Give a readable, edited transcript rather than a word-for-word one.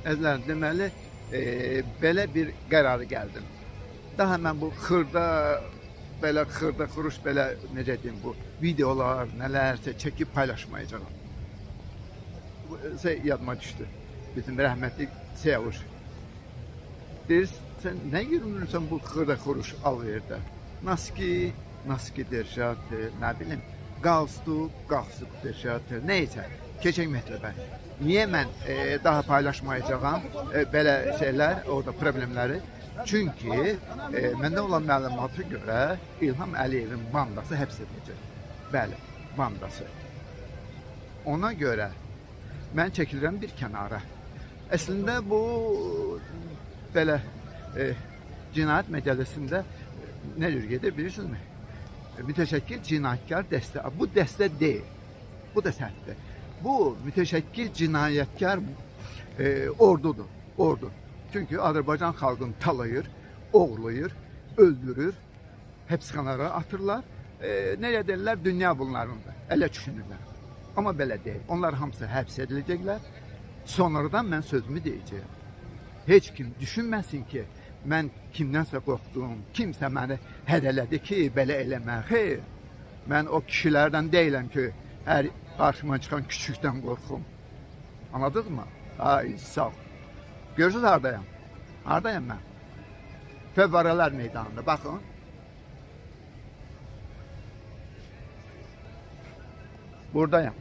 Əzizlərim, deməli, belə bir qərara gəldim. Daha mən bu xırda, belə xırda xuruş, belə necə deyim, bu videolar, nələrsə çəkib paylaşmayacağam. Bu yadıma düşdü. Bizim rəhmətli Səyavuş. Deyir, sən nə yürümürsən bu xırda xuruş al-verdə? Naski derşatı, nə bilim, qalstuk derşatı, neysə, keçək mətləbə. Niye mən daha paylaşmayacağım belə şeylər, orada problemləri? Çünki məndə olan məlumata görə İlham Əliyevin bandası həbs ediləcək. Bəli, bandası. Ona görə mən çəkilirəm bir kənara. Əslində bu belə cinayət məcəlləsində nə cür gedir bilirsinizmi? Mütəşəkkil cinayətkar dəstə. Bu dəstə deyil. Bu da səhvdir. Bu müteşekkil cinayətkar ordudur. Ordu. Çünkü Azərbaycan xalqını talayır, oğurlayır, öldürür, həbsxanalara atırlar. Nereye derler? Dünya bunlarındır. Elə düşünürlər. Ama belə deyil. Onlar hamısı həbs ediləcəklər. Sonradan mən sözümü deyəcəyim. Heç kim düşünməsin ki, mən kimdənsə qorxdum, kimsə məni hədələdi ki, belə eləmə. Xeyr, mən o kişilərdən deyiləm ki, hər karşıma çıkan küçükten korkum. Anladınız mı? Ay sağ ol. Görürsünüz hardayım? Hardayım ben? Fevvaralar meydanında bakın. Buradayım.